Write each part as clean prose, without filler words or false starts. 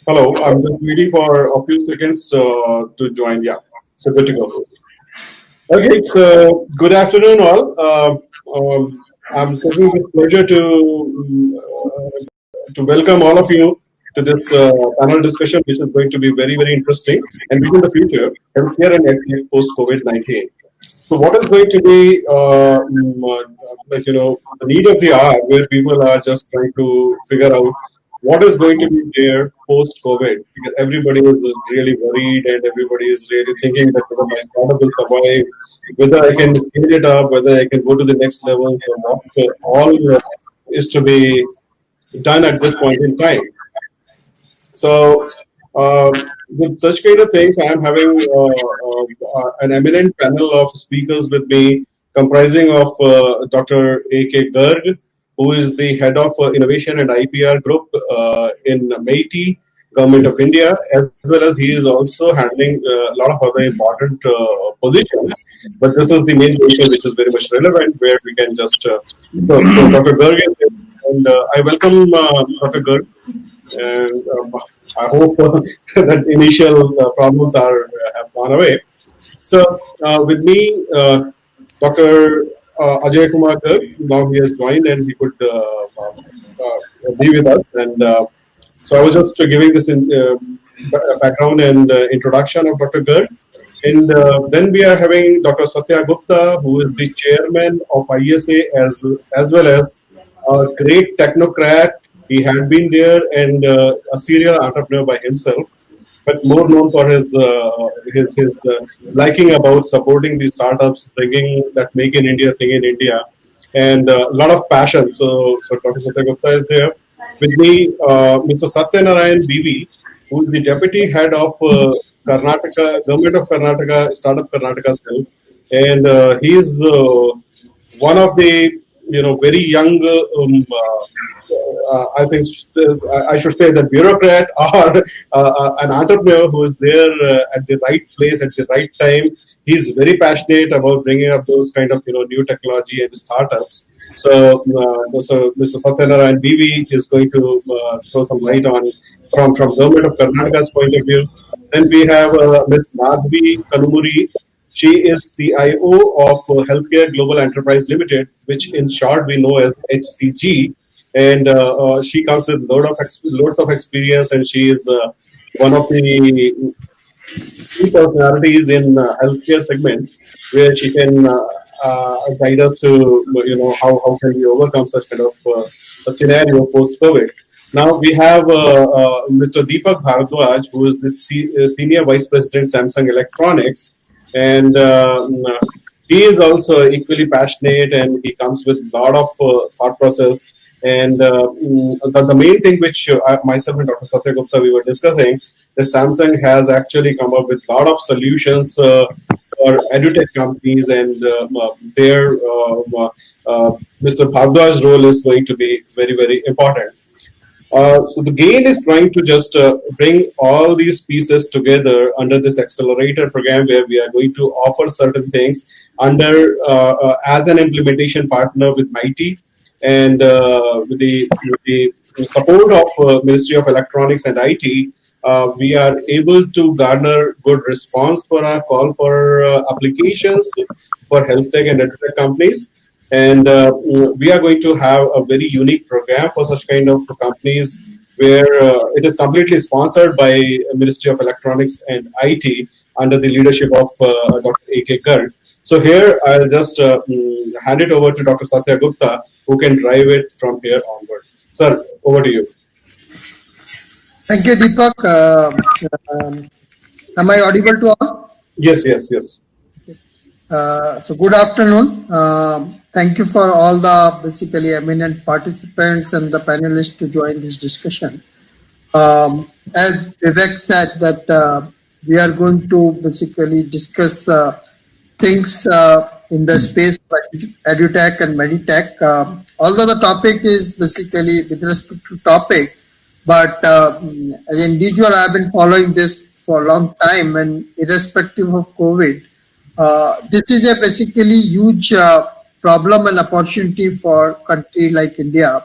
Hello, I'm just waiting for a few seconds to join. Yeah, so good to go. Okay, so good afternoon, all. I'm taking this pleasure to welcome all of you to this panel discussion, which is going to be very, very interesting. And within the future, healthcare and healthcare post COVID-19. So, what is going to be the need of the hour, where people are just trying to figure out what is going to be there post COVID, because everybody is really worried and everybody is really thinking that whether my startup will survive, whether I can scale it up, whether I can go to the next levels, or what all is to be done at this point in time. So, with such kind of things, I am having an eminent panel of speakers with me, comprising of Dr. A.K. Garg, who is the head of innovation and IPR group in MeitY, Government of India, as well as he is also handling a lot of other important positions. But this is the main position which is very much relevant, where we can just. So Dr. Garg, and I welcome Dr. Garg. And I hope that initial problems have gone away. So with me, Dr. Ajay Kumar Garg, now he has joined and he could be with us. And so I was just giving this background and introduction of Dr. Garg. And then we are having Dr. Satya Gupta, who is the chairman of ISA, as well as a great technocrat. He had been there and a serial entrepreneur by himself, but more known for his liking about supporting the startups, bringing that Make in India thing in India, and a lot of passion. So Dr. Satya Gupta is there with me. Mr. Satyanarayan BV, who is the deputy head of Karnataka Government of Karnataka Startup Karnataka Cell, and he is one of the very young. I think I should say that bureaucrat or an entrepreneur who is there at the right place at the right time. He's very passionate about bringing up those kind of new technology and startups. So Mr. Satyanarayan BV is going to throw some light on from Government of Karnataka's point of view. Then we have Ms. Madhvi Kanumuri. She is CIO of Healthcare Global Enterprise Limited, which in short we know as HCG, and she comes with loads of experience, and she is one of the key personalities in healthcare segment, where she can guide us to how can we overcome such kind of a scenario post COVID. Now we have Mr. Deepak Bharadwaj, who is the senior vice president Samsung Electronics, and he is also equally passionate, and he comes with a lot of thought process. And the main thing which myself and Dr. Satya Gupta we were discussing, that Samsung has actually come up with a lot of solutions for edutech companies, and Mr. Bhardwaj's role is going to be very, very important. So the GAIN is trying to just bring all these pieces together under this accelerator program, where we are going to offer certain things under as an implementation partner with MeitY, and with the support of Ministry of Electronics and IT. We are able to garner good response for our call for applications for health tech and edtech companies. And we are going to have a very unique program for such kind of companies, where it is completely sponsored by Ministry of Electronics and IT under the leadership of Dr. A.K. Garg. So here I'll just hand it over to Dr. Satya Gupta, who can drive it from here onwards. Sir, over to you. Thank you, Deepak. Am I audible to all? Yes, yes, yes. So good afternoon. Thank you for all the basically eminent participants and the panelists to join this discussion. As Vivek said, that we are going to basically discuss things in the space of edutech and meditech. Although the topic is basically with respect to topic, but as an individual, I have been following this for a long time, and irrespective of COVID, this is a basically huge problem and opportunity for country like India.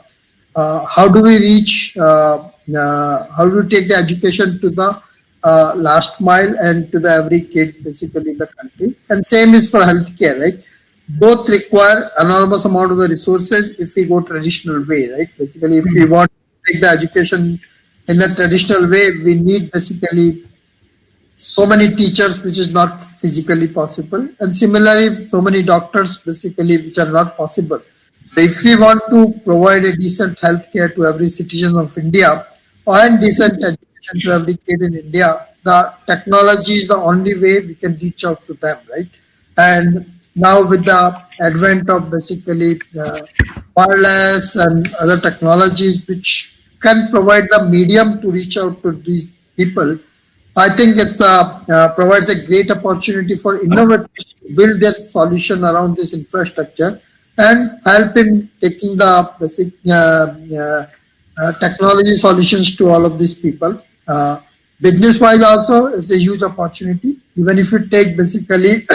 how do we reach, how do we take the education to the last mile and to the every kid basically in the country? And same is for healthcare, right? Both require enormous amount of the resources if we go traditional way, right? Basically, if we want to take the education in the traditional way, we need basically so many teachers, which is not physically possible, and similarly, so many doctors, basically, which are not possible. So, if we want to provide a decent healthcare to every citizen of India and decent education to every kid in India, the technology is the only way we can reach out to them, right? And now, with the advent of basically wireless and other technologies, which can provide the medium to reach out to these people, I think it's provides a great opportunity for innovators to build their solution around this infrastructure and help in taking the basic technology solutions to all of these people. Business-wise also, it's a huge opportunity. Even if you take basically,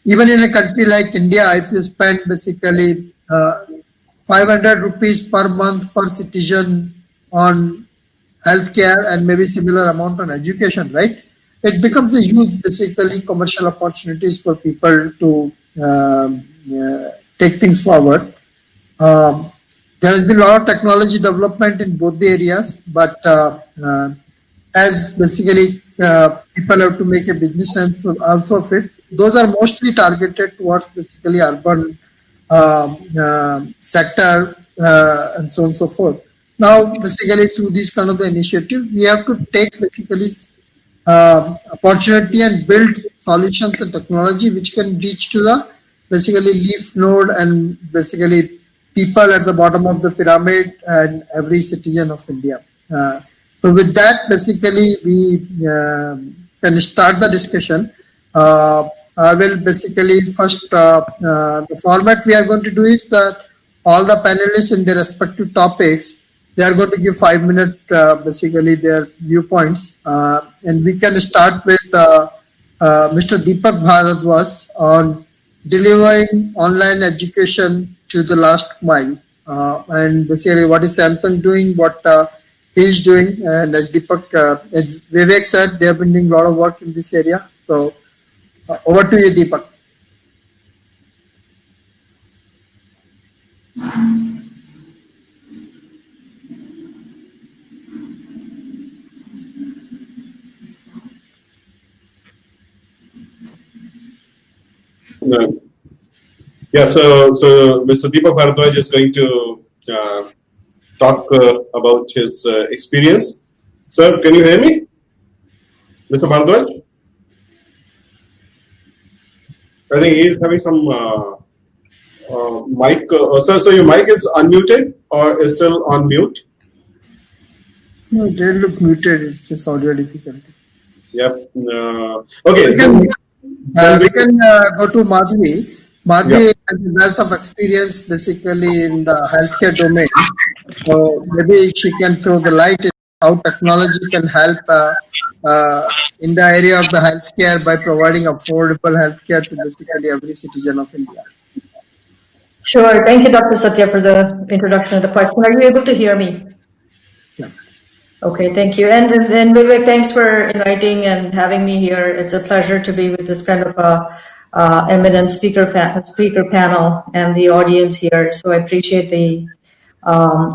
even in a country like India, if you spend basically 500 rupees per month per citizen on healthcare and maybe similar amount on education, right? It becomes a huge, basically, commercial opportunities for people to take things forward. Um, there has been a lot of technology development in both the areas, but as basically people have to make a business sense also of it, those are mostly targeted towards basically urban sector and so on and so forth. Now, basically, through this kind of the initiative, we have to take basically opportunity and build solutions and technology which can reach to the basically leaf node and basically people at the bottom of the pyramid and every citizen of India. So with that, basically, we can start the discussion. I will basically first, the format we are going to do is that all the panelists in their respective topics, they are going to give 5 minutes, basically their viewpoints. And we can start with Mr. Deepak Bharadwaj on delivering online education to the last mile. And basically what is Samsung doing, what he is doing. And as Deepak, as Vivek said, they have been doing a lot of work in this area. So over to you, Deepak. No. Yeah, so Mr. Deepak Bharadwaj is going to talk about his experience. Sir, can you hear me? Mr. Bharadwaj? I think he is having some mic. Sir, so your mic is unmuted or is still on mute? No, it didn't look muted. It's just audio difficulty. Yep. Okay. We can go to Madhvi. Madhvi has a wealth of experience basically in the healthcare domain. So maybe she can throw the light in how technology can help in the area of the healthcare by providing affordable healthcare to basically every citizen of India. Sure. Thank you, Dr. Satya, for the introduction of the question. Are you able to hear me? Yeah. Okay, thank you. And Vivek, thanks for inviting and having me here. It's a pleasure to be with this kind of eminent speaker panel and the audience here. So I appreciate the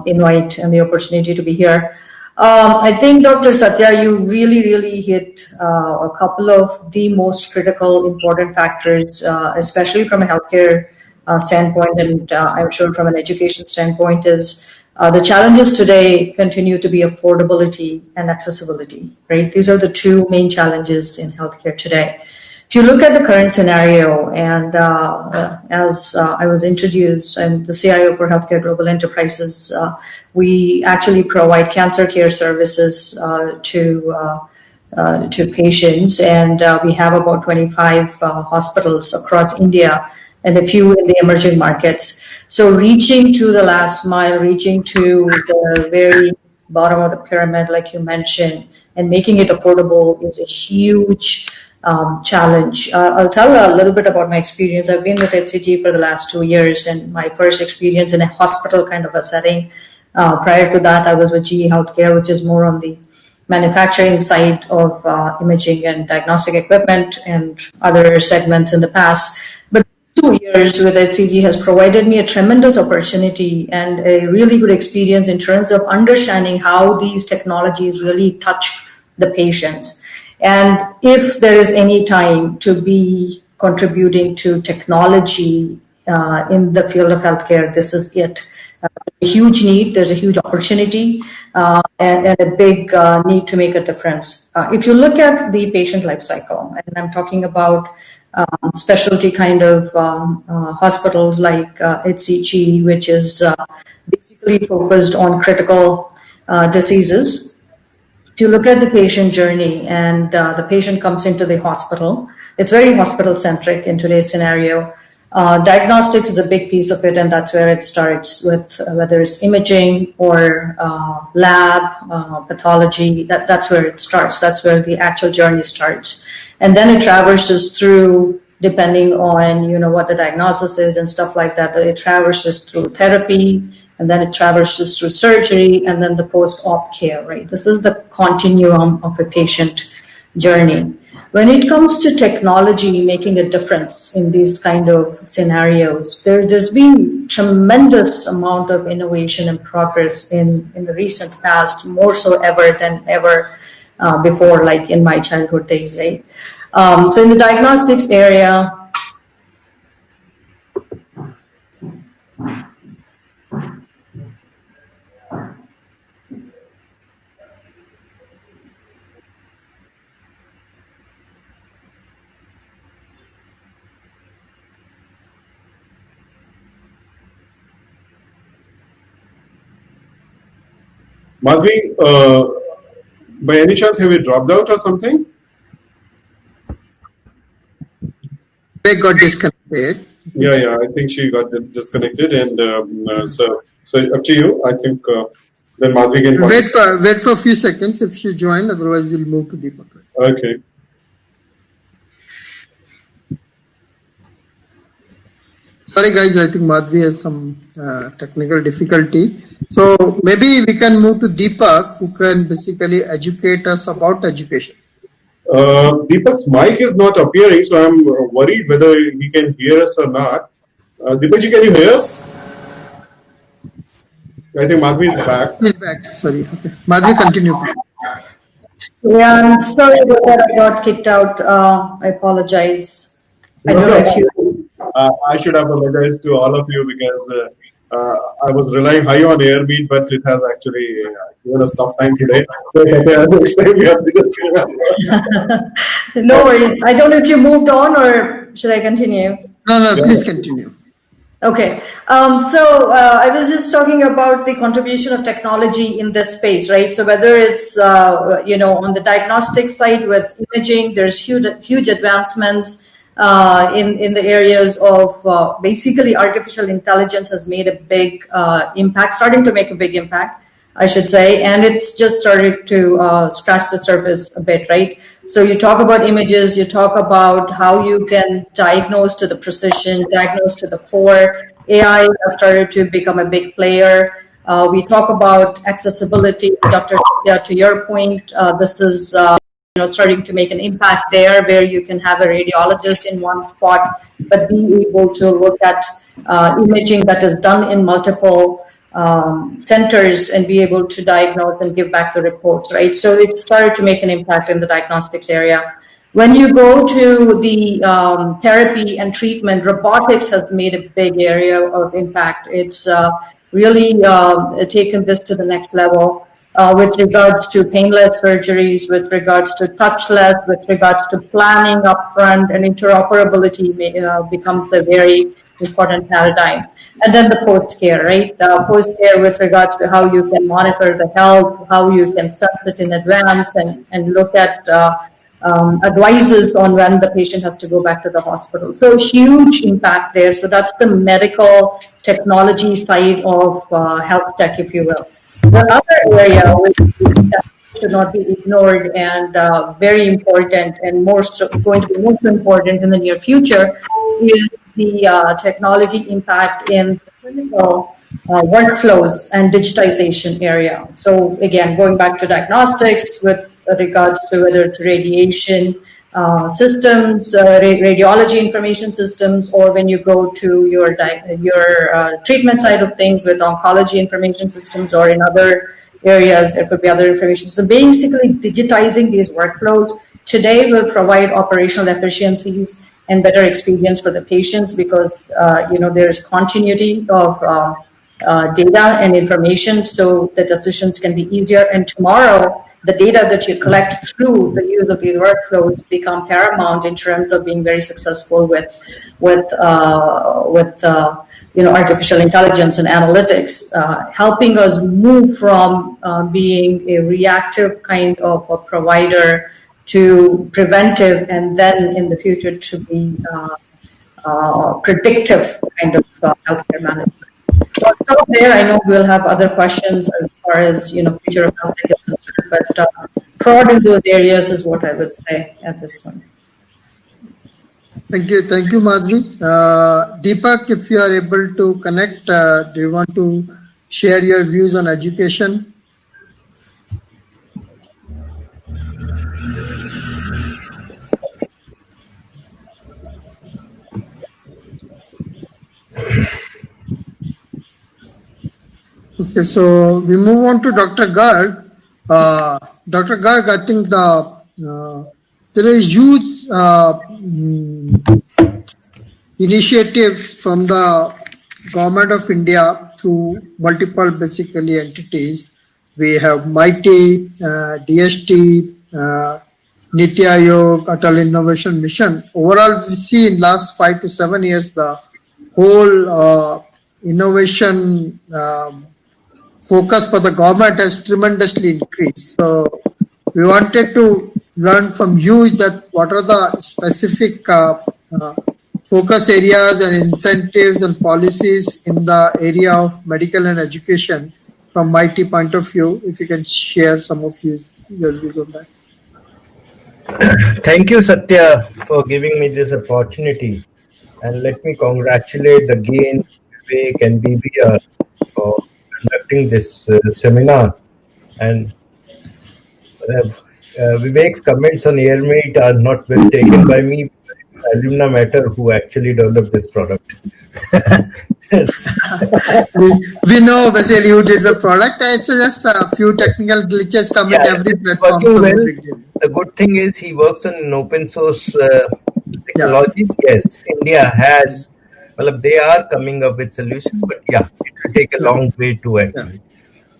invite and the opportunity to be here. I think, Dr. Satya, you really hit a couple of the most critical, important factors, especially from a healthcare standpoint, and I'm sure from an education standpoint, is the challenges today continue to be affordability and accessibility, right? These are the two main challenges in healthcare today. If you look at the current scenario, and as I was introduced, I'm the CIO for Healthcare Global Enterprises. We actually provide cancer care services to patients, and we have about 25 hospitals across India and a few in the emerging markets. So reaching to the last mile, reaching to the very bottom of the pyramid, like you mentioned, and making it affordable is a huge challenge. I'll tell a little bit about my experience. I've been with HCG for the last 2 years, and my first experience in a hospital kind of a setting. Prior to that, I was with GE Healthcare, which is more on the manufacturing side of imaging and diagnostic equipment and other segments in the past. But 2 years with HCG has provided me a tremendous opportunity and a really good experience in terms of understanding how these technologies really touch the patients. And if there is any time to be contributing to technology in the field of healthcare, this is it. A huge need, there's a huge opportunity, and a big need to make a difference. If you look at the patient life cycle, and I'm talking about specialty kind of hospitals like HCG, which is basically focused on critical diseases. If you look at the patient journey and the patient comes into the hospital, it's very hospital-centric in today's scenario. Diagnostics is a big piece of it, and that's where it starts with whether it's imaging or lab, pathology, that's where it starts. That's where the actual journey starts. And then it traverses through, depending on, what the diagnosis is and stuff like that, it traverses through therapy, and then it traverses through surgery, and then the post-op care, right? This is the continuum of a patient journey. When it comes to technology making a difference in these kind of scenarios, there's been tremendous amount of innovation and progress in the recent past, more so ever than ever before, like in my childhood days, right? So in the diagnostics area, Madhvi, by any chance, have you dropped out or something? They got disconnected. Yeah, I think she got disconnected, and so up to you. I think then Madhvi can wait for a few seconds if she joined. Otherwise, we'll move to Deepak. Okay. Sorry, guys. I think Madhvi has some technical difficulty. So maybe we can move to Deepak, who can basically educate us about education. Deepak's mic is not appearing, so I'm worried whether he can hear us or not. Deepakji, can you hear us? I think Madhvi is back. He's back. Sorry. Okay. Madhvi, continue. yeah, I'm sorry that I got kicked out. I apologize. I don't know if you... I should apologize to all of you because I was relying high on Airmeet, but it has actually given us tough time today. So next time we have to just No worries. I don't know if you moved on or should I continue? No, please continue. Okay. So I was just talking about the contribution of technology in this space, right? So whether it's, on the diagnostic side with imaging, there's huge advancements in the areas of basically artificial intelligence has made a big impact, starting to make a big impact, I should say, and it's just started to scratch the surface a bit, right? So you talk about images, you talk about how you can diagnose to the precision, diagnose to the core. AI has started to become a big player. We talk about accessibility, Dr. To your point, this is starting to make an impact there, where you can have a radiologist in one spot, but be able to look at imaging that is done in multiple centers and be able to diagnose and give back the reports, right? So it started to make an impact in the diagnostics area. When you go to the therapy and treatment, robotics has made a big area of impact. It's really taken this to the next level. With regards to painless surgeries, with regards to touchless, with regards to planning upfront, and interoperability becomes a very important paradigm. And then the post-care, right? The post-care with regards to how you can monitor the health, how you can sense it in advance and look at advices on when the patient has to go back to the hospital. So huge impact there. So that's the medical technology side of health tech, if you will. The other area which is should not be ignored, and very important, and going to be most important in the near future is the technology impact in clinical workflows and digitization area. So again, going back to diagnostics with regards to whether it's radiation systems, radiology information systems, or when you go to your treatment side of things with oncology information systems, or in other areas there could be other information. So basically digitizing these workflows today will provide operational efficiencies and better experience for the patients, because there's continuity of data and information, so the decisions can be easier. And tomorrow, the data that you collect through the use of these workflows become paramount in terms of being very successful with artificial intelligence and analytics, helping us move from being a reactive kind of a provider to preventive, and then in the future to be predictive kind of healthcare management. So I'll stop there. I know we'll have other questions as far as future of healthcare is concerned, but prod in those areas is what I would say at this point. Thank you, Madhuri. Deepak, if you are able to connect, do you want to share your views on education? Okay, so we move on to Dr. Garg. Dr. Garg, I think there is huge initiatives from the Government of India through multiple basically entities. We have MITI, DST, Niti Aayog, Atal Innovation Mission. Overall, we see in last 5 to 7 years the whole innovation focus for the government has tremendously increased. So we wanted to learn from you that what are the specific focus areas and incentives and policies in the area of medical and education from MITI point of view. If you can share some of your views on that. Thank you, Satya, for giving me this opportunity. And let me congratulate again Vivek and BBR for conducting this seminar. And Vivek's comments on AirMate are not well taken by me. Alumna Matter, who actually developed this product. we know basically who did the product. It's just a few technical glitches come in every platform. So the good thing is he works on an open source technologies. Yes, India has. Well, they are coming up with solutions, but it will take a long way to actually.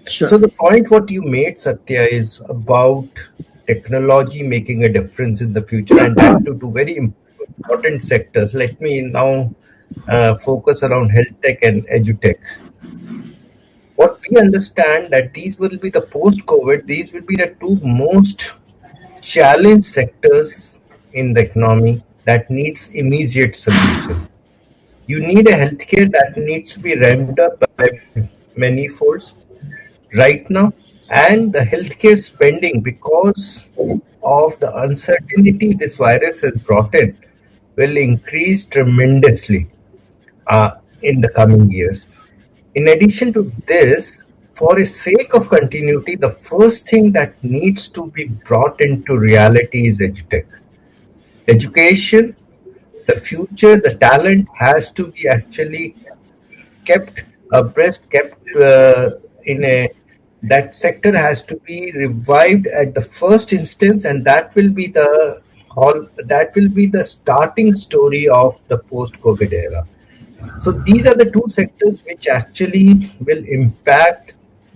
Sure. So the point what you made, Satya, is about technology making a difference in the future, and that to very important sectors. Let me now focus around health tech and edutech. What we understand that these will be the post-COVID, these will be the two most challenged sectors in the economy that needs immediate solution. You need a healthcare that needs to be ramped up by many folds right now, and the healthcare spending, because of the uncertainty this virus has brought in, will increase tremendously in the coming years. In addition to this, for a sake of continuity, the first thing that needs to be brought into reality is edutech. Education, the future, the talent has to be actually kept abreast, that sector has to be revived at the first instance, and that will be the starting story of the post-COVID era. So these are the two sectors which actually will impact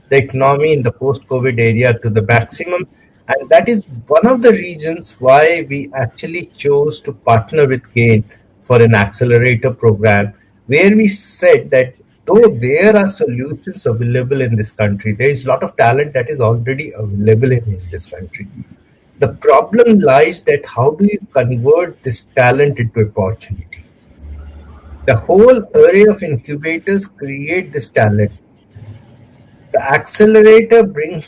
the economy in the post-COVID area to the maximum. And that is one of the reasons why we actually chose to partner with GAIN for an accelerator program, where we said that though there are solutions available in this country, there is a lot of talent that is already available in this country. The problem lies that how do you convert this talent into opportunity? The whole array of incubators create this talent. The accelerator brings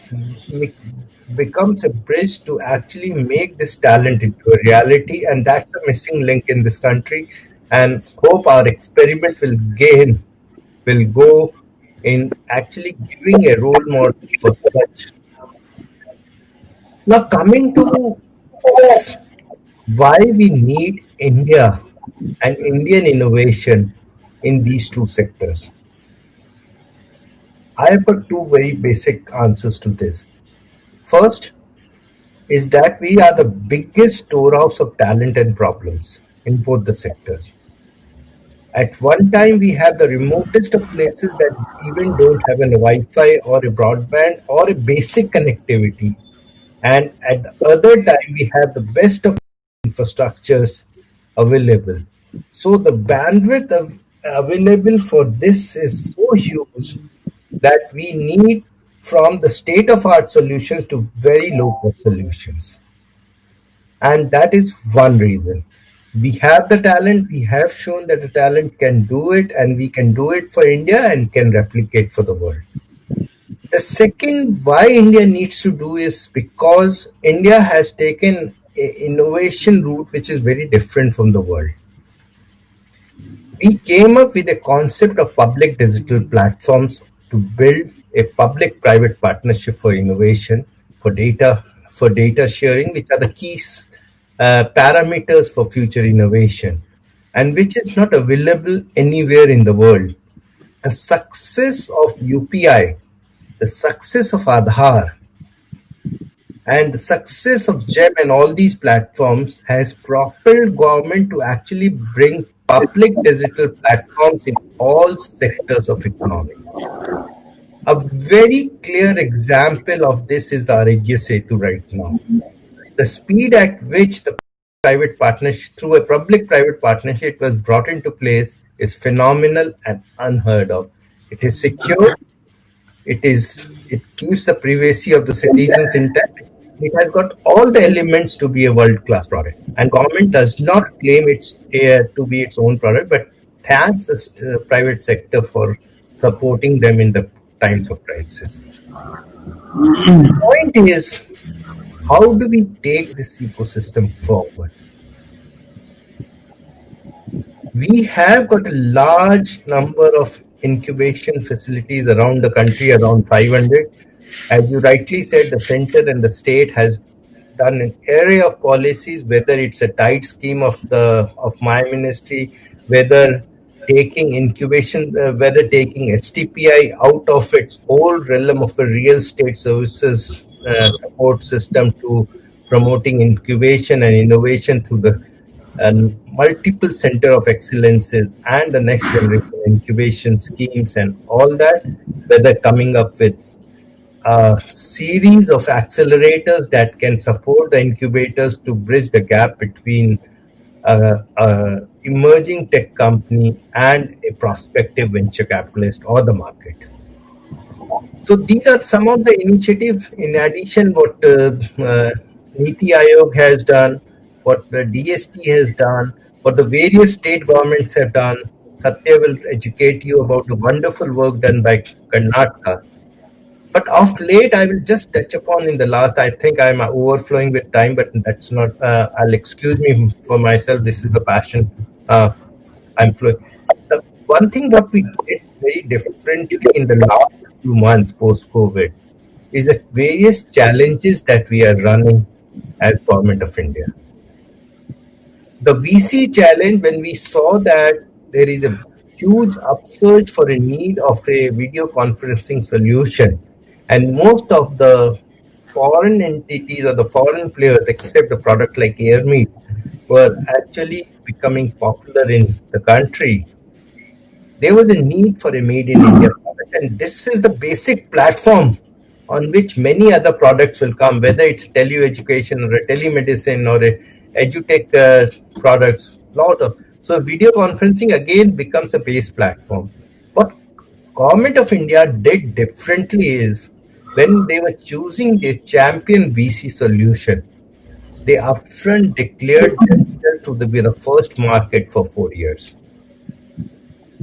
becomes a bridge to actually make this talent into a reality, and that's a missing link in this country. And hope our experiment will go in actually giving a role model for such. Now, coming to why we need India and Indian innovation in these two sectors. I have got two very basic answers to this. First is that we are the biggest storehouse of talent and problems in both the sectors. At one time, we have the remotest of places that even don't have a Wi-Fi or a broadband or a basic connectivity. And at the other time, we have the best of infrastructures available. So the available for this is so huge that we need from the state of art solutions to very low cost solutions. And that is one reason. We have the talent, we have shown that the talent can do it, and we can do it for India and can replicate for the world. The second why India needs to do is because India has taken an innovation route which is very different from the world. We came up with a concept of public digital platforms to build a public-private partnership for innovation, for data sharing, which are the key parameters for future innovation, and which is not available anywhere in the world. The success of UPI, the success of Aadhaar, and the success of GEM and all these platforms has propelled government to actually bring public digital platforms in all sectors of economy. A very clear example of this is the Arogya Setu right now. The speed at which the private partnership, through a public-private partnership, was brought into place is phenomenal and unheard of. It is secure. It keeps the privacy of the citizens intact. It has got all the elements to be a world-class product. And government does not claim it's to be its own product, but thanks the private sector for supporting them in the times of crisis. The point is, how do we take this ecosystem forward? We have got a large number of incubation facilities around the country, around 500. As you rightly said, the center and the state has done an array of policies, whether it's a tight scheme of my ministry, whether taking incubation, whether taking STPI out of its whole realm of a real estate services support system to promoting incubation and innovation through the multiple center of excellences and the next generation incubation schemes and all that, whether coming up with a series of accelerators that can support the incubators to bridge the gap between emerging tech company and a prospective venture capitalist or the market. So these are some of the initiatives. In addition, what Niti Aayog has done, what the DST has done, what the various state governments have done. Satya will educate you about the wonderful work done by Karnataka. But of late, I will just touch upon in the last, I think I'm overflowing with time, but that's not, I'll excuse me for myself. This is the passion I'm flowing. The one thing what we did very differently in the last few months post-COVID is the various challenges that we are running as Government of India. The VC challenge, when we saw that there is a huge upsurge for a need of a video conferencing solution, and most of the foreign entities or the foreign players, except a product like AirMeet, were actually becoming popular in the country, there was a need for a made in India product. And this is the basic platform on which many other products will come, whether it's teleeducation or a telemedicine or a edutech products. So video conferencing again becomes a base platform. What Government of India did differently is when they were choosing the champion VC solution, they upfront declared themselves to be the first market for 4 years.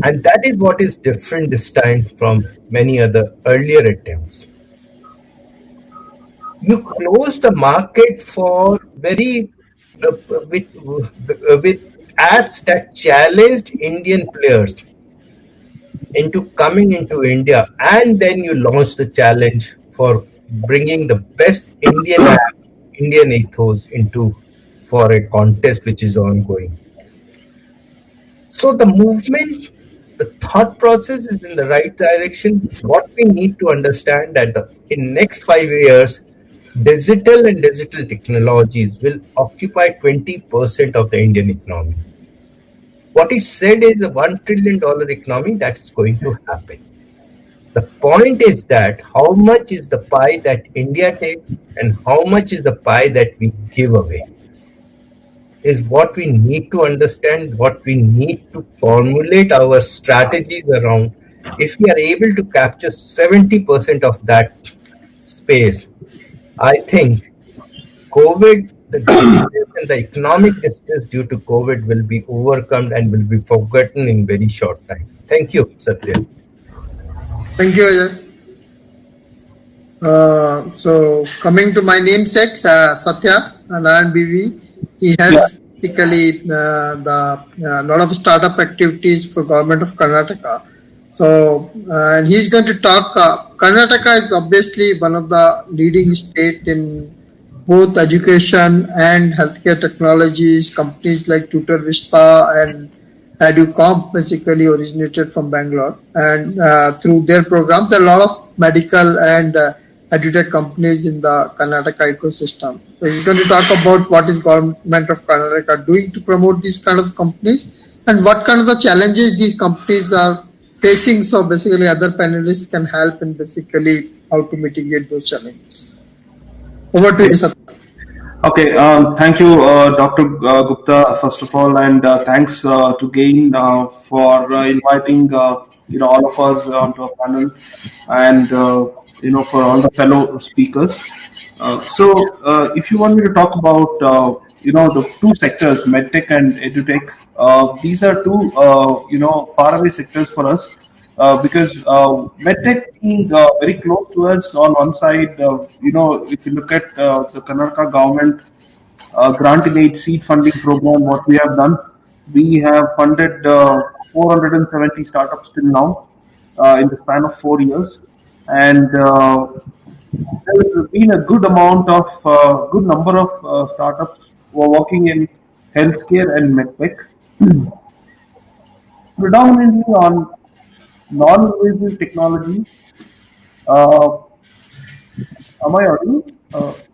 And that is what is different this time from many other earlier attempts. you close the market for very with with apps that challenged Indian players into coming into India, and then you launch the challenge for bringing the best Indian apps, Indian ethos into for a contest which is ongoing. So the movement, the thought process is in the right direction. What we need to understand that in next 5 years, digital and digital technologies will occupy 20% of the Indian economy. What is said is a $1 trillion economy that is going to happen. The point is that how much is the pie that India takes and how much is the pie that we give away is what we need to understand, what we need to formulate our strategies around. If we are able to capture 70% of that space, I think COVID, the distress and the economic distress due to COVID will be overcome and will be forgotten in very short time. Thank you, Satya. Thank you, Ajay. So coming to my namesake, Satya Naran BV, he has basically the lot of startup activities for government of Karnataka. So and he's going to talk. Karnataka is obviously one of the leading state in both education and healthcare technologies. Companies like Tutor Vista and EduComp basically originated from Bangalore, and through their program, there are a lot of medical and edutech companies in the Karnataka ecosystem. So he's going to talk about what is government of Karnataka doing to promote these kind of companies and what kind of the challenges these companies are facing. So basically, other panelists can help in basically how to mitigate those challenges. Over to you, Satya. Okay, thank you, Dr. Gupta, first of all, and thanks to GAIN for inviting all of us onto a panel, and for all the fellow speakers. If you want me to talk about the two sectors, medtech and edutech, these are two faraway sectors for us. Because medtech being very close to us on one side, if you look at the Karnataka government grant in aid seed funding program, what we have done, we have funded 470 startups till now in the span of 4 years, and there has been a good amount of good number of startups who are working in healthcare and medtech, predominantly on non-invasive technology. Am I audible?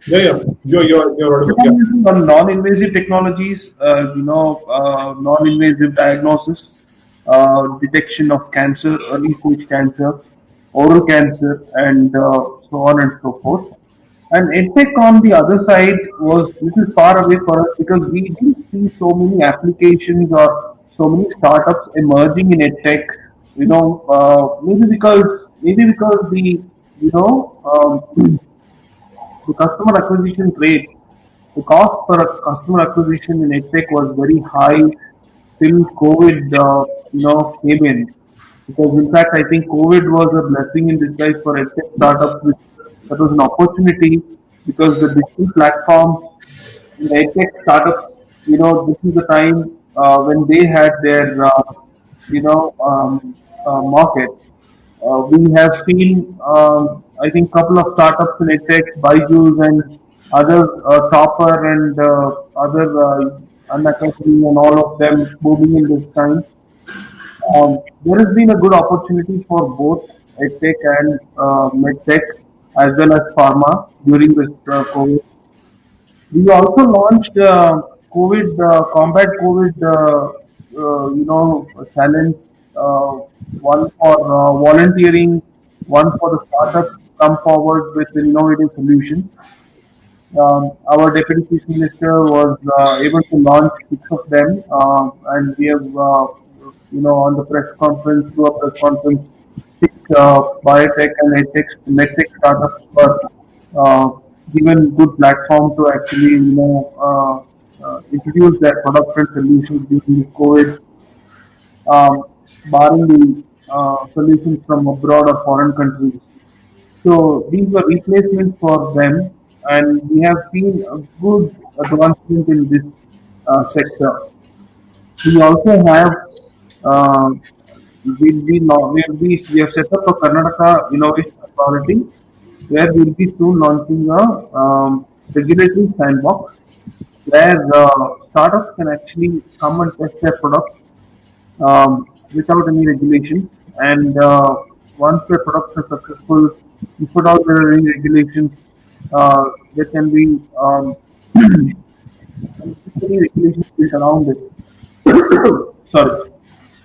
Yeah. You're audible. Yeah. On non-invasive technologies, non-invasive diagnosis, detection of cancer, early stage cancer, oral cancer, and so on and so forth. And EdTech on the other side was little far away for us because we didn't see so many applications or so many startups emerging in EdTech. Maybe because the the customer acquisition rate, the cost per customer acquisition in EdTech was very high till COVID, came in. Because in fact, I think COVID was a blessing in disguise for EdTech startups. That was an opportunity because the digital platforms, the EdTech startups, this is the time when they had their, market. We have seen, I think, couple of startups in EdTech, Byju's and other Topper and other Unacademy and all of them booming in this time. There has been a good opportunity for both EdTech and MedTech as well as pharma during this COVID. We also launched combat COVID, challenge. One for volunteering, one for the startups to come forward with an innovative solution. Our Deputy Chief Minister was able to launch 6 of them, and we have, on the press conference, through a press conference, 6 biotech and medtech startups were given good platform to actually, introduce their products and solutions during the COVID, barring the solutions from abroad or foreign countries. So these were replacements for them, and we have seen a good advancement in this sector. We also have uh, we have set up a Karnataka Innovation Authority where we'll be soon launching a regulatory sandbox where startups can actually come and test their products without any regulations. And once the products are successful, if at all there are any regulations, there can be unnecessary regulations built around it. Sorry.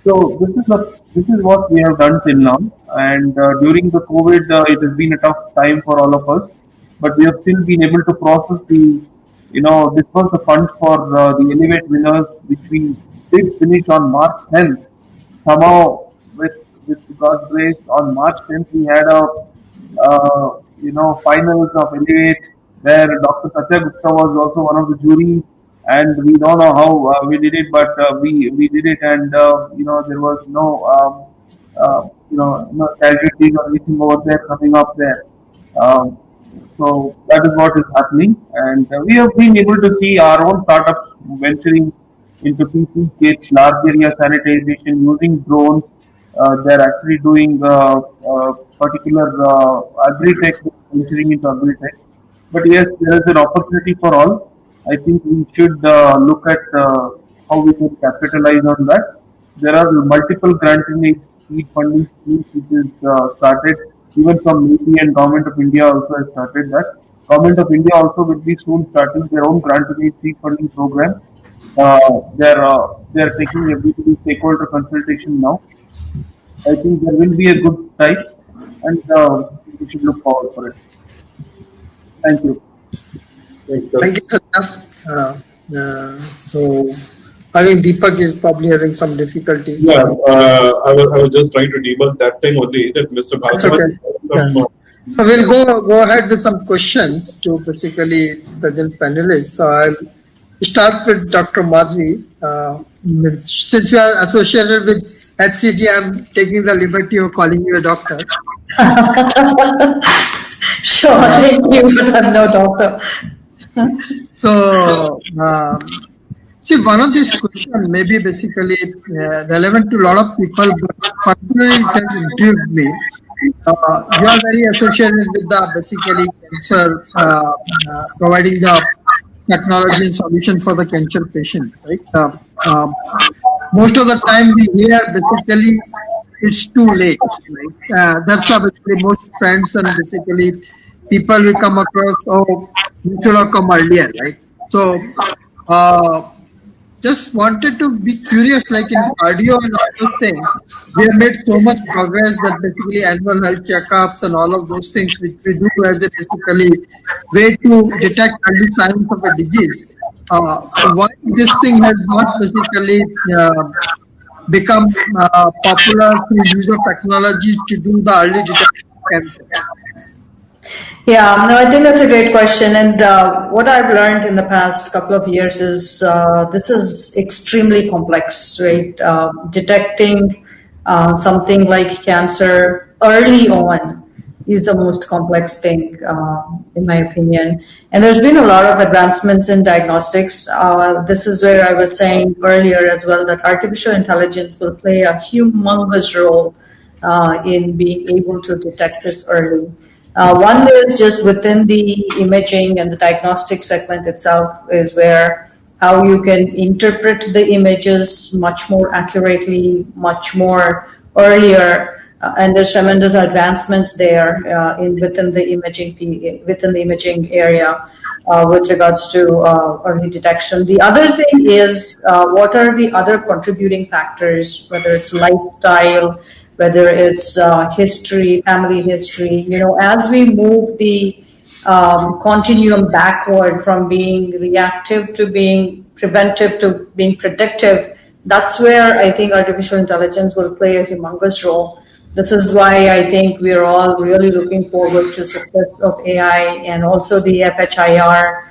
So this is what we have done till now, and during the COVID, it has been a tough time for all of us, but we have still been able to process this was the funds for the Elevate winners, which we did finish on March 10th. Somehow, with God's grace, on March 10th we had a finals of Elevate where Dr. Satya Gupta was also one of the jury, and we don't know how we did it, but we did it, and there was no casualties or anything over there coming up there. Um, so that is what is happening, and we have been able to see our own startups venturing into PPH, large area sanitization using drones. They're actually doing particular agri-tech, venturing into agri-tech. But yes, there is an opportunity for all. I think we should look at how we can capitalize on that. There are multiple grant and aid seed funding schemes which is started. Even from NITI and Government of India also has started that. Government of India also will be soon starting their own grant and aid seed funding program. They are taking a B2B stakeholder consultation now. I think there will be a good time, and we should look forward for it. Thank you. Thank you, Satya. So I think Deepak is probably having some difficulties. Yeah, I was just trying to debug that thing only that Mr. That's Bhargava. okay. Yeah. So we'll go ahead with some questions to basically present panelists. So I'll start with Dr. Madhvi. Since you are associated with HCG, I'm taking the liberty of calling you a doctor. Sure, thank you, but I'm no doctor. So, see, one of these questions may be basically relevant to a lot of people, but personally it has intrigued me. You are very associated with the basically cancer, providing the technology and solution for the cancer patients, right? Most of the time we hear basically it's too late, right? That's basically most friends and basically people we come across, oh, you should have come earlier, right? So, just wanted to be curious, like in cardio and all those things, we have made so much progress that basically annual health checkups and all of those things which we do as a basically way to detect early signs of a disease. Why this thing has not basically become popular through use of technology to do the early detection of cancer? Yeah, no, I think that's a great question. And what I've learned in the past couple of years is this is extremely complex, right? Detecting something like cancer early on is the most complex thing, in my opinion. And there's been a lot of advancements in diagnostics. This is where I was saying earlier as well that artificial intelligence will play a humongous role in being able to detect this early. One is just within the imaging and the diagnostic segment itself is where how you can interpret the images much more accurately, much more earlier, and there's tremendous advancements there within the imaging area with regards to early detection. The other thing is what are the other contributing factors, whether it's lifestyle, whether it's history, family history. As we move the continuum backward from being reactive to being preventive to being predictive, that's where I think artificial intelligence will play a humongous role. This is why I think we're all really looking forward to success of AI and also the FHIR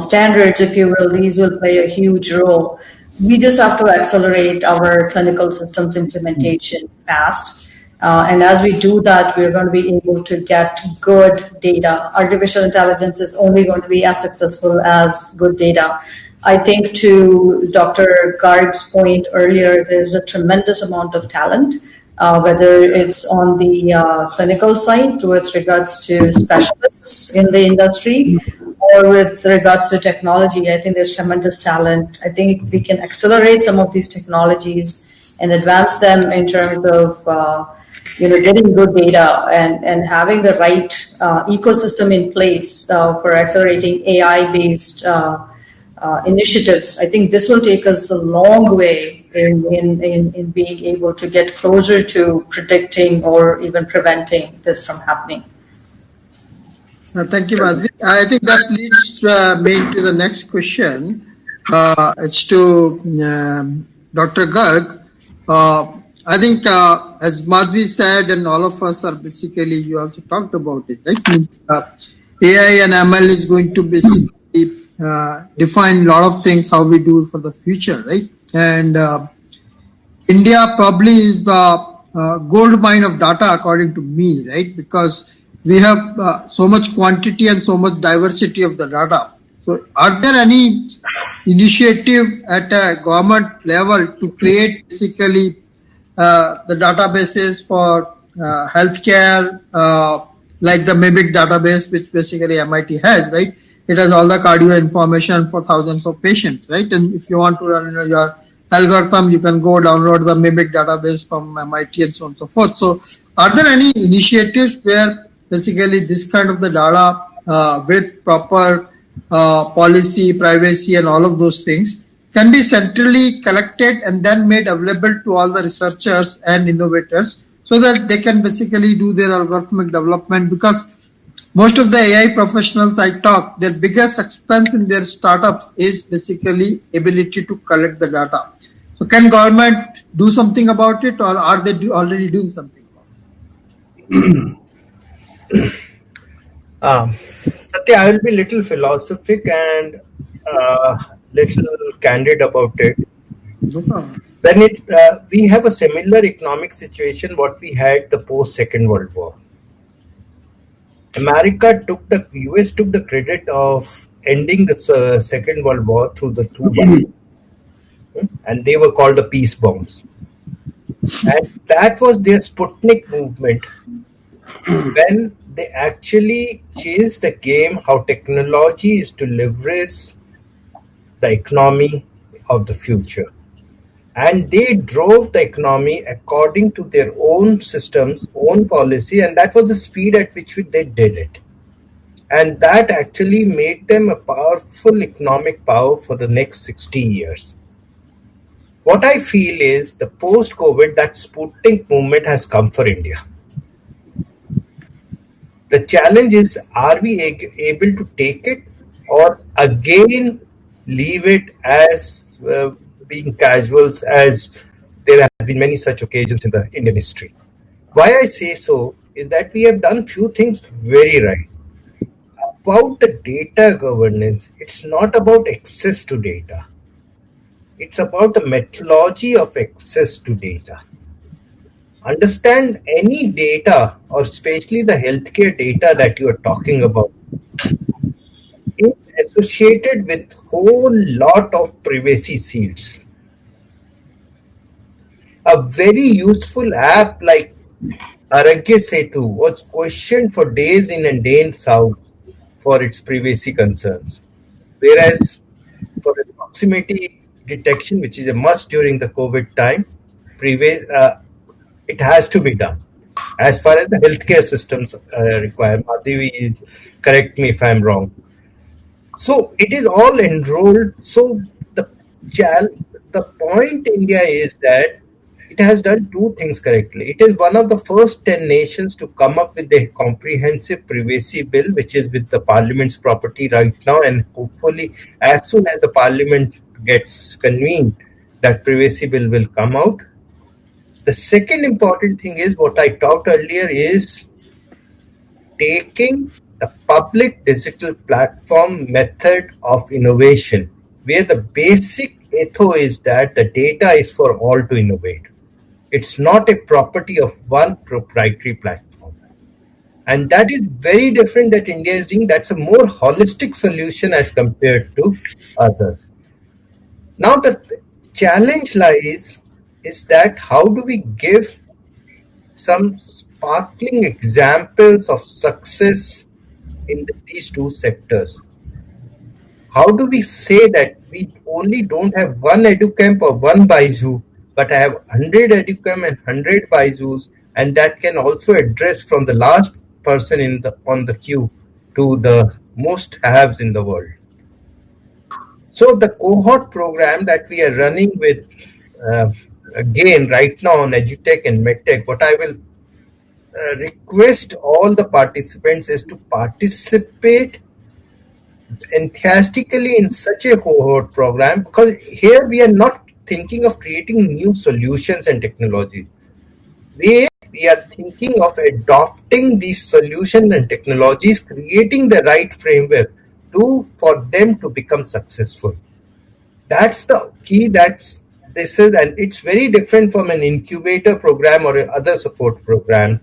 standards, if you will. These will play a huge role. We just have to accelerate our clinical systems implementation fast. And as we do that, we're going to be able to get good data. Artificial intelligence is only going to be as successful as good data. I think to Dr. Garg's point earlier, there's a tremendous amount of talent, whether it's on the clinical side with regards to specialists in the industry or with regards to technology. I think there's tremendous talent. I think we can accelerate some of these technologies and advance them in terms of getting good data and having the right ecosystem in place for accelerating AI-based initiatives. I think this will take us a long way in being able to get closer to predicting or even preventing this from happening. Thank you, Madhvi. I think that leads me to the next question. It's to Dr. Garg. I think, as Madhvi said, and all of us are basically, you also talked about it, right? Means, AI and ML is going to basically define a lot of things, how we do for the future, right? And India probably is the gold mine of data, according to me, right? Because we have so much quantity and so much diversity of the data. So are there any initiative at a government level to create basically the databases for healthcare, like the MIMIC database, which basically MIT has, right? It has all the cardio information for thousands of patients, right? And if you want to run your algorithm, you can go download the MIMIC database from MIT and so on and so forth. So are there any initiatives where basically this kind of the data with proper policy, privacy, and all of those things can be centrally collected and then made available to all the researchers and innovators so that they can basically do their algorithmic development? Because most of the AI professionals I talk, their biggest expense in their startups is basically ability to collect the data. So can government do something about it, or are they already doing something about it? Satya, I will be little philosophic and little candid about it. No problem. When we have a similar economic situation what we had the post Second World War. US took the credit of ending the Second World War through the two bombs, and they were called the peace bombs. And that was their Sputnik movement, when they actually changed the game, how technology is to leverage the economy of the future. And they drove the economy according to their own systems, own policy, and that was the speed at which they did it. And that actually made them a powerful economic power for the next 60 years. What I feel is the post-COVID, that Sputnik movement has come for India. The challenge is, are we able to take it, or again leave it as being casuals, as there have been many such occasions in the Indian history? Why I say so is that we have done few things very right. About the data governance, it's not about access to data. It's about the methodology of access to data. Understand any data, or especially the healthcare data that you are talking about, is associated with whole lot of privacy seals. A very useful app like Aragya Setu was questioned for days in and days out for its privacy concerns. Whereas for the proximity detection, which is a must during the COVID time, it has to be done as far as the healthcare systems require. Madhavi, correct me if I'm wrong. So it is all enrolled. So the point India is that it has done two things correctly. It is one of the first 10 nations to come up with a comprehensive privacy bill, which is with the Parliament's property right now, and hopefully as soon as the Parliament gets convened, that privacy bill will come out. The second important thing is what I talked earlier is taking the public digital platform method of innovation, where the basic ethos is that the data is for all to innovate. It's not a property of one proprietary platform. And that is very different that India is doing. That's a more holistic solution as compared to others. Now the challenge lies is that how do we give some sparkling examples of success in these two sectors? How do we say that we only don't have one EduCamp or one Byju, but I have 100 EduCamp and 100 Byjus, and that can also address from the last person on the queue to the most haves in the world. So the cohort program that we are running with, again, right now on EduTech and MedTech, what I will request all the participants is to participate enthusiastically in such a cohort program, because here we are not thinking of creating new solutions and technology. We are thinking of adopting these solutions and technologies, creating the right framework for them to become successful. That's the key. And it's very different from an incubator program or other support program.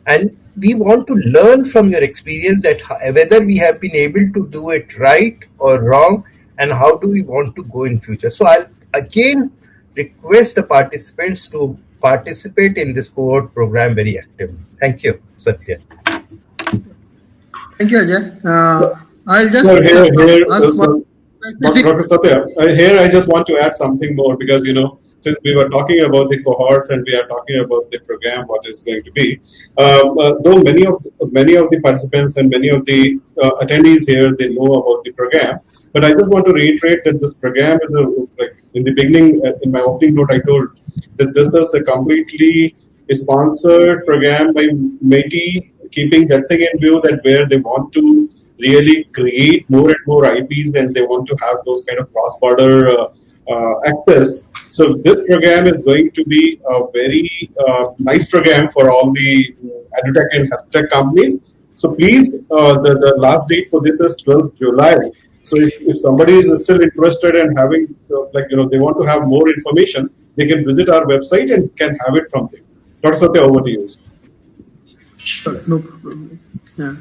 And we want to learn from your experience that whether we have been able to do it right or wrong, and how do we want to go in future. So I'll again request the participants to participate in this cohort program very actively. Thank you, Satya. Thank you, Ajay. I'll just Dr. Satya, here I just want to add something more, because since we were talking about the cohorts and we are talking about the program, what is going to be, though many of the participants and many of the attendees here, they know about the program, but I just want to reiterate that this program is like in the beginning, in my opening note, I told that this is a completely sponsored program by METI, keeping that thing in view, that where they want to really create more and more IPs, and they want to have those kind of cross-border access. So this program is going to be a very nice program for all the edutech and healthtech companies. So please, the last date for this is 12th July. So if somebody is still interested in having, they want to have more information, they can visit our website and can have it from there. Dr. Satya, over to you. Sure, no problem. Yeah.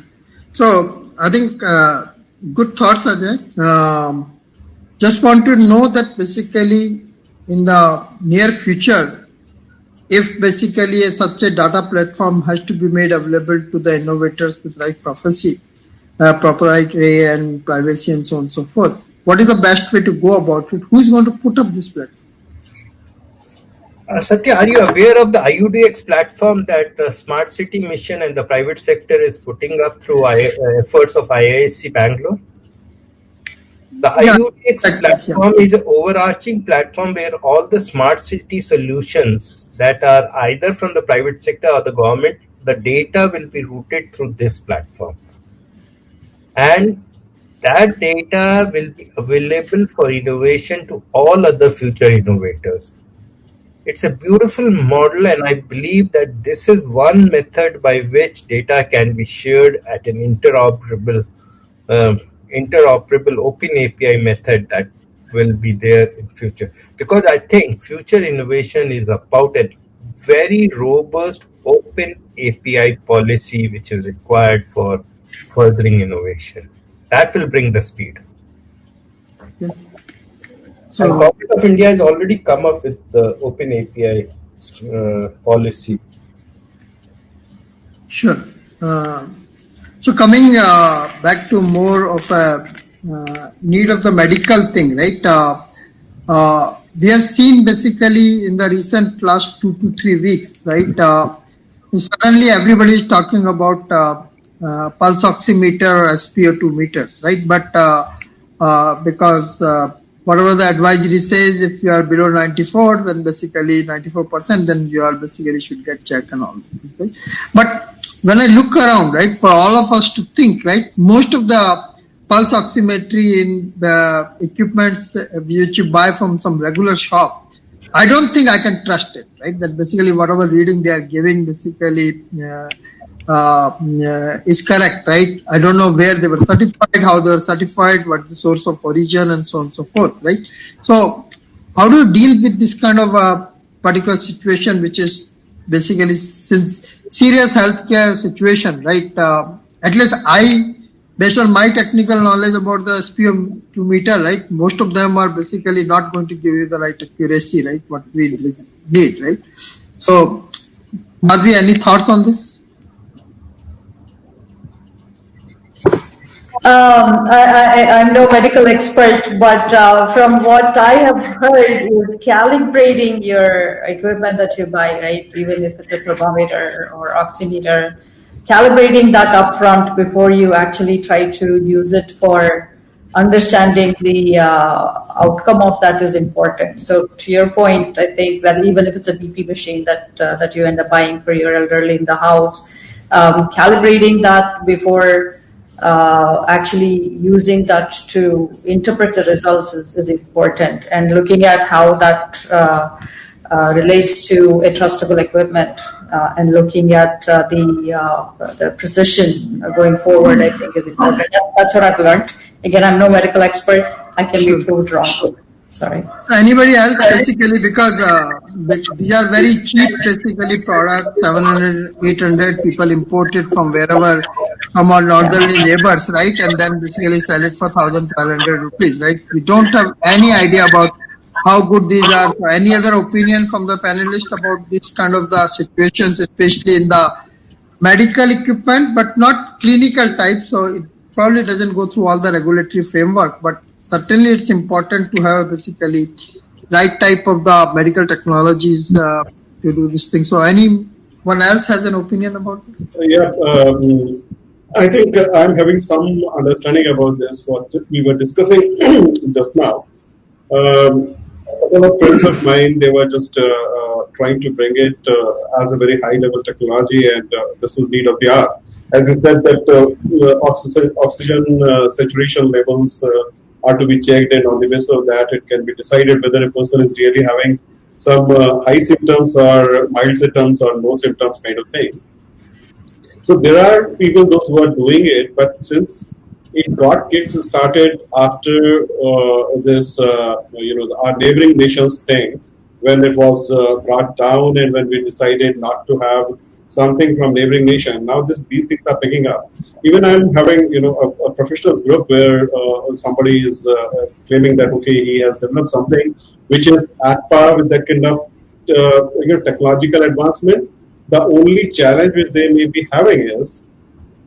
So I think good thoughts, Ajay. Just want to know that basically in the near future, if basically such a data platform has to be made available to the innovators with right proprietary and privacy and so on and so forth, what is the best way to go about it? Who is going to put up this platform? Satya, are you aware of the IUDX platform that the Smart City Mission and the private sector is putting up through efforts of IISc Bangalore? The IUDX platform is an overarching platform where all the smart city solutions that are either from the private sector or the government, the data will be routed through this platform. And that data will be available for innovation to all other future innovators. It's a beautiful model, and I believe that this is one method by which data can be shared at an interoperable open API method that will be there in future. Because I think future innovation is about a very robust open API policy which is required for furthering innovation. That will bring the speed. Yeah. So the Government of India has already come up with the open API policy. Sure. So coming back to more of a need of the medical thing, right? We have seen basically in the recent last 2 to 3 weeks, right? Suddenly everybody is talking about pulse oximeter or SpO2 meters, right? But because whatever the advisory says, if you are below 94, then basically 94%, then you are basically should get checked and all. Right? But when I look around, right, for all of us to think, right, most of the pulse oximetry in the equipments which you buy from some regular shop, I don't think I can trust it, right? That basically whatever reading they are giving basically is correct, right? I don't know where they were certified, how they were certified, what the source of origin and so on and so forth, right? So how do you deal with this kind of particular situation, which is basically since serious healthcare situation, right? At least based on my technical knowledge about the SpO2 right? Most of them are basically not going to give you the right accuracy, right? What we need, right? So, Madhvi, any thoughts on this? I'm no medical expert, but from what I have heard is calibrating your equipment that you buy, right? Even if it's a thermometer or oximeter, calibrating that upfront before you actually try to use it for understanding the outcome of that is important. So to your point, I think that even if it's a BP machine that you end up buying for your elderly in the house, calibrating that before actually using that to interpret the results is important, and looking at how that relates to a trustable equipment and looking at the precision going forward, I think is important. That's what I've learned. Again, I'm no medical expert. I can be proved wrong. Sorry. Anybody else basically, because these are very cheap basically products, 700, 800 people import it from wherever, from our northerly neighbors, right? And then basically sell it for 1,000, 1,200 rupees, right? We don't have any idea about how good these are. So any other opinion from the panelist about this kind of the situations, especially in the medical equipment, but not clinical type. So it probably doesn't go through all the regulatory framework, but certainly it's important to have basically right type of the medical technologies to do this thing. So anyone else has an opinion about this? Yeah, I think I'm having some understanding about this, what we were discussing just now. A couple of friends of mine, they were just trying to bring it as a very high level technology, and this is need of the hour. As you said that oxygen saturation levels are to be checked, and on the basis of that it can be decided whether a person is really having some high symptoms or mild symptoms or no symptoms kind of thing. So there are people, those who are doing it, but since it got kicked started after this, our neighboring nations thing, when it was brought down and when we decided not to have something from neighboring nation, now these things are picking up. Even I'm having, a professionals group where somebody is claiming that, okay, he has developed something which is at par with that kind of technological advancement. The only challenge which they may be having is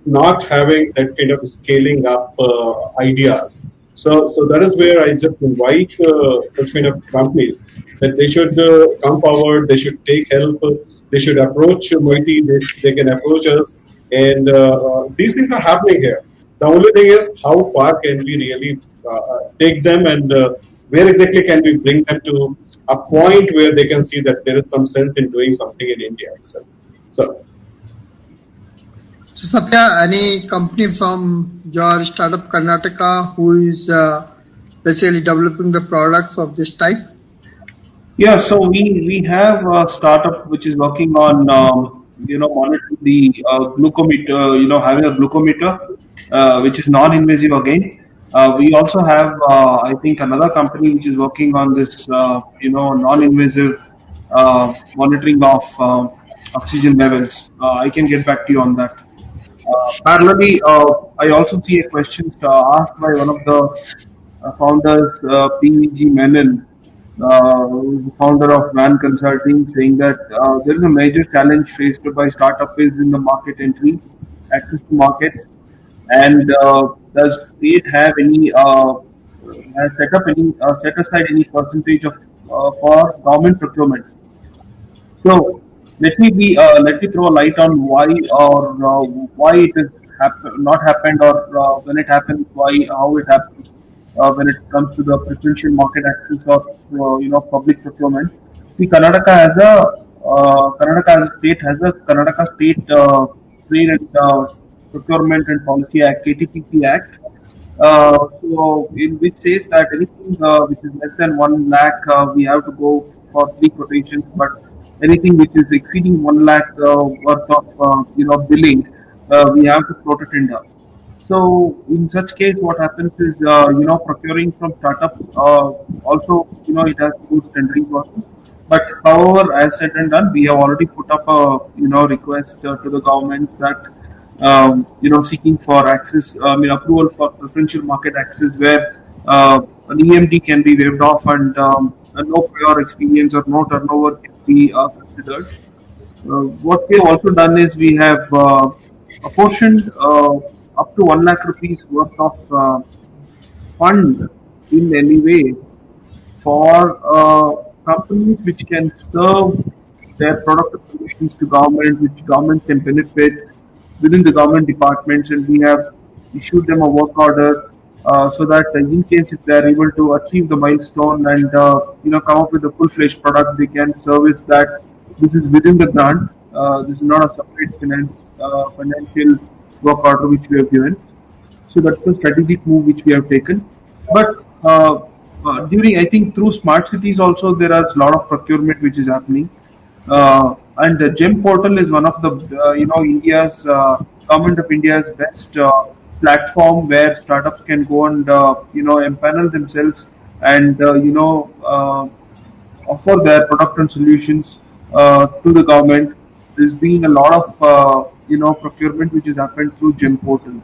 not having that kind of scaling up ideas. So that is where I just invite such kind of companies that they should come forward, they should take help, they should approach Moiety, they can approach us, and these things are happening here. The only thing is how far can we really take them, and where exactly can we bring them to a point where they can see that there is some sense in doing something in India itself. So Satya, any company from your startup Karnataka who is basically developing the products of this type? Yeah, so we have a startup which is working on monitoring the glucometer, having a glucometer, which is non-invasive again. We also have, I think, another company which is working on this, non-invasive monitoring of oxygen levels. I can get back to you on that. Parallelly, I also see a question asked by one of the founders, PVG Menon, founder of Man Consulting, saying that there is a major challenge faced by startup is in the market entry, access to market, and does state have any has set aside any percentage of for government procurement? So let me throw a light on why it is not happened, or when it happens, how it happens when it comes to the preferential market access or public procurement. See, Karnataka as a state has a Karnataka State Trade and Procurement and Policy Act, KTPP Act. So in which says that anything which is less than 1 lakh, we have to go for 3 quotations, but anything which is exceeding 1 lakh worth of billing, we have to float a tender. So in such case, what happens is procuring from startups also it has good tendering process. But however, as said and done, we have already put up a request to the government that seeking for access, approval for preferential market access, where an EMD can be waived off and a no prior experience or no turnover can be considered. What we have also done is we have apportioned up to 1 lakh rupees worth of fund in any way for companies which can serve their product or solutions to government, which government can benefit within the government departments, and we have issued them a work order so that in case if they are able to achieve the milestone and come up with a full-fledged product, they can service that. This is within the grant. This is not a separate financial work order which we have given. So that's the strategic move which we have taken. But during, I think through smart cities also there are a lot of procurement which is happening. And the GEM portal is one of the India's government of India's best platform where startups can go and empanel themselves and offer their product and solutions to the government. There's been a lot of procurement which has happened through GEM portal.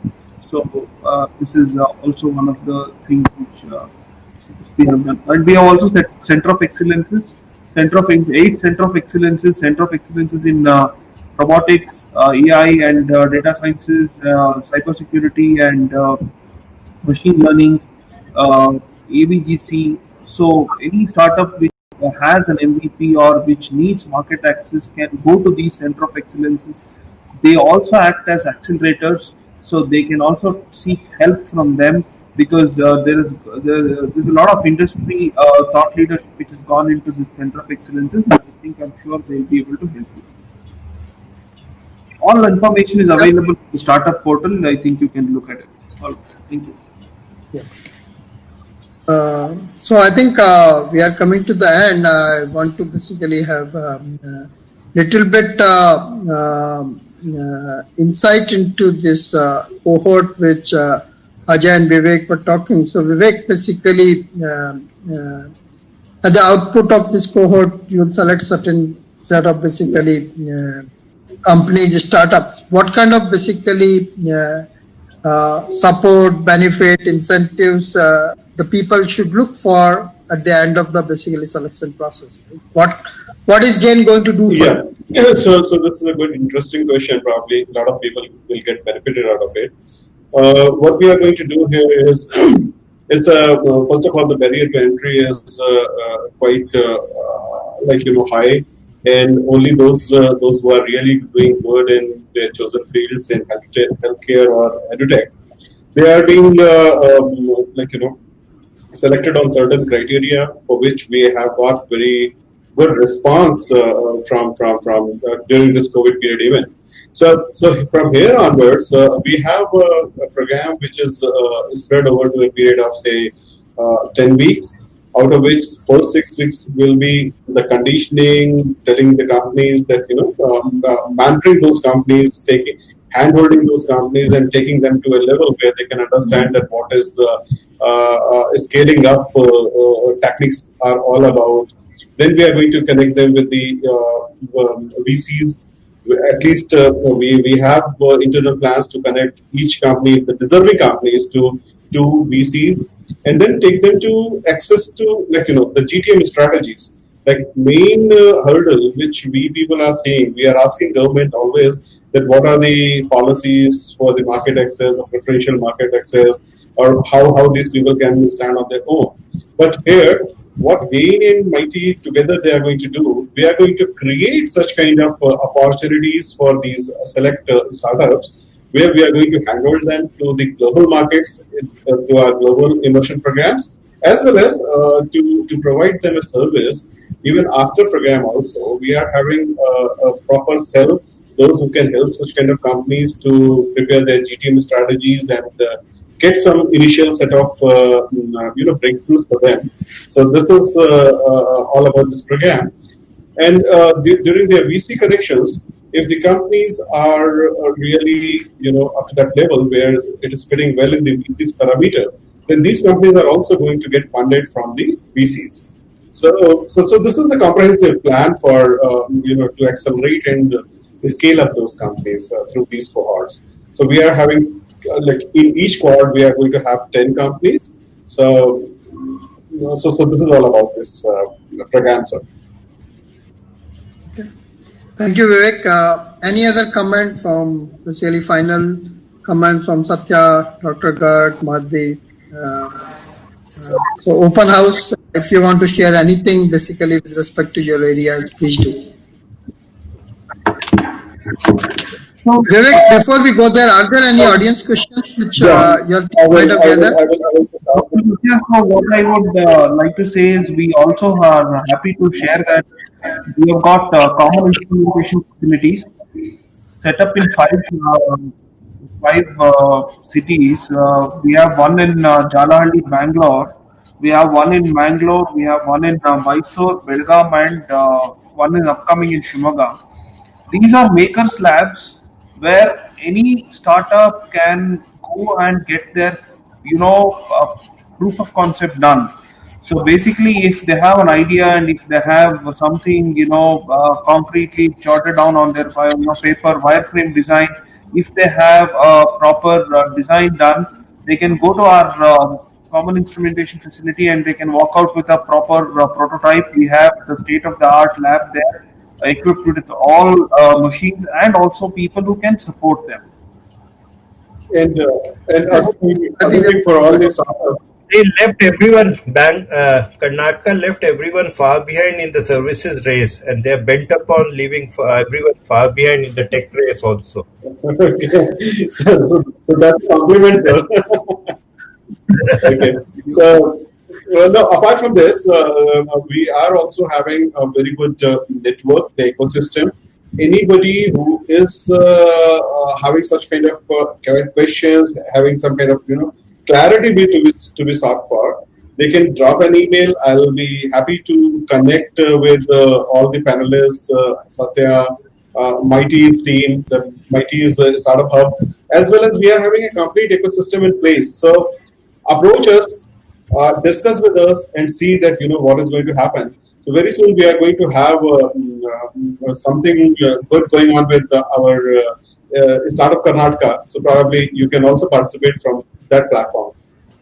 So this is also one of the things which we have done. And we have also set center of excellences, eight center of excellences in robotics, AI, and data sciences, cybersecurity, and machine learning, ABGC. So any startup which has an MVP or which needs market access can go to these center of excellences. They also act as accelerators, so they can also seek help from them because there's a lot of industry thought leadership which has gone into this center of excellences. And I'm sure they'll be able to help you. All information is available in the startup portal. I think you can look at it. All right. Thank you. Yeah. So I think we are coming to the end. I want to basically have little bit insight into this cohort which Ajay and Vivek were talking. So Vivek, basically at the output of this cohort, you will select certain set of basically companies, startups. What kind of basically support, benefit, incentives the people should look for at the end of the basically selection process? What is GAIN going to do for them? Yeah. So this is a good, interesting question. Probably a lot of people will get benefited out of it. What we are going to do here is first of all, the barrier to entry is quite high, and only those who are really doing good in their chosen fields in healthcare or edutech, they are being selected on certain criteria for which we have got very good response from during this COVID period even. So from here onwards, we have a program which is spread over to a period of say 10 weeks, out of which first 6 weeks will be the conditioning, telling the companies that mentoring those companies, hand-holding those companies and taking them to a level where they can understand that what is the scaling up techniques are all about. Then we are going to connect them with the VCs. At least we have internal plans to connect each company, the deserving companies, to VCs, and then take them to access to the GTM strategies. Like main hurdle which we people are seeing, we are asking government always that what are the policies for the market access or preferential market access, or how these people can stand on their own. But here, what GAIN and Mighty together they are going to do, we are going to create such kind of opportunities for these select startups, where we are going to handle them to the global markets, to our global immersion programs, as well as to provide them a service even after program also. We are having a proper cell, those who can help such kind of companies to prepare their GTM strategies and get some initial set of breakthroughs for them. So this is all about this program. And during their VC connections, if the companies are really up to that level where it is fitting well in the VC's parameter, then these companies are also going to get funded from the VCs. So this is the comprehensive plan for to accelerate and scale up those companies through these cohorts. So we are having like in each cohort we are going to have 10 companies. So so this is all about this program, sir. Okay. Thank you, Vivek. Any other comment from basically final comment from Satya, Dr. Garg, Madhvi? So open house, if you want to share anything basically with respect to your areas, please do. Vivek, before we go there, are there any audience questions which your team might have gathered? Yeah, so what I would like to say is we also are happy to share that we have got common instrumentation facilities set up in five cities. We have one in Jalahalli, Bangalore. We have one in Mangalore. We have one in Mysore, Belgaum, and one is upcoming in Shimoga. These are makers labs where any startup can go and get their, proof of concept done. So basically, if they have an idea and if they have something, concretely jotted down on their paper, wireframe design, if they have a proper design done, they can go to our common instrumentation facility and they can walk out with a proper prototype. We have the state of the art lab there equipped with all machines and also people who can support them. And other thing for all these startups. They left everyone, Karnataka left everyone far behind in the services race, and they are bent upon leaving everyone far behind in the tech race also. Okay. So that's a compliment, sir. Okay. So, no, apart from this, we are also having a very good network, the ecosystem. Anybody who is having such kind of questions, having some kind of clarity to be sought for, they can drop an email. I'll be happy to connect with all the panelists, Satya, Mighty's team, the Mighty's Startup Hub, as well as we are having a complete ecosystem in place. So approach us, discuss with us, and see that what is going to happen. So very soon we are going to have something good going on with our Startup Karnataka. So probably you can also participate from that platform.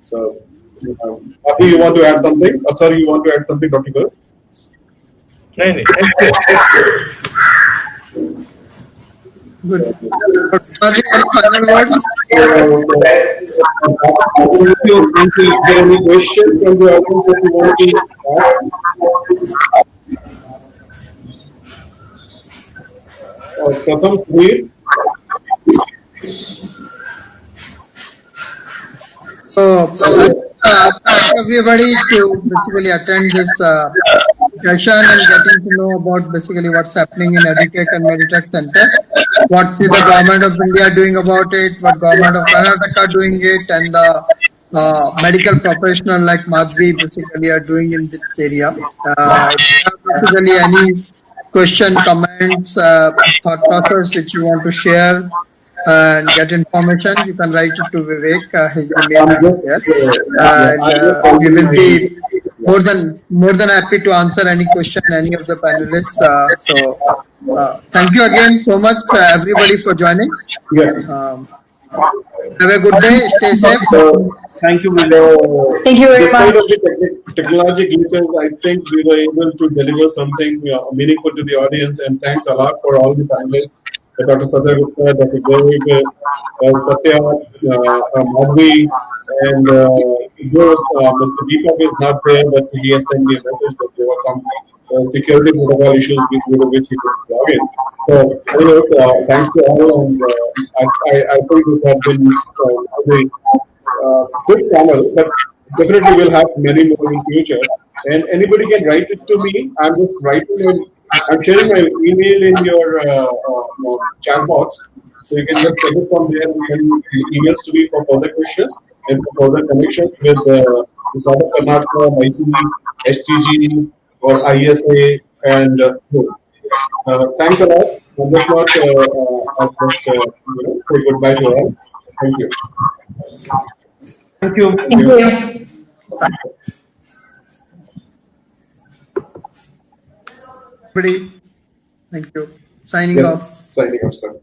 So, Abhi, you want to add something? Or sorry, you want to add something, Dr. Garg? No. Good. Any final words? Thank you. Is there any question from the audience that you want to ask? Pratham Sudhir? So, everybody to basically attend this session and getting to know about basically what's happening in EduTech and Meditech Center, what is the government of India doing about it, what government of Karnataka doing it, and the medical professional like Madhvi basically are doing in this area. If you have basically any question, comments, thought process which you want to share and get information, you can write it to Vivek. His email is there, and we will be more than happy to answer any question any of the panelists. So thank you again so much everybody for joining. Yeah. Have a good day. Stay safe. Thank you. Thank you very Despite much. of the technology glitches, I think we were able to deliver something meaningful to the audience. And thanks a lot for all the panelists, Dr. Satya Gupta, Dr. Garg, Satya, Madhvi, and Mr. Deepak is not there, but he has sent me a message that there was some security protocol issues due to which he could log in. So, anyways, thanks to all, and I think this has been a very good panel, but definitely we'll have many more in future. And anybody can write it to me. I'm just writing. I'm sharing my email in your chat box, so you can just take it from there and emails to me for further questions and for further connections with the Startup Karnataka, MIT, HCG, or ISA, and thanks a lot. I'll just say goodbye to all. Thank you. Thank you. Thank you. Everybody, thank you. Signing Yes, off. signing off, sir.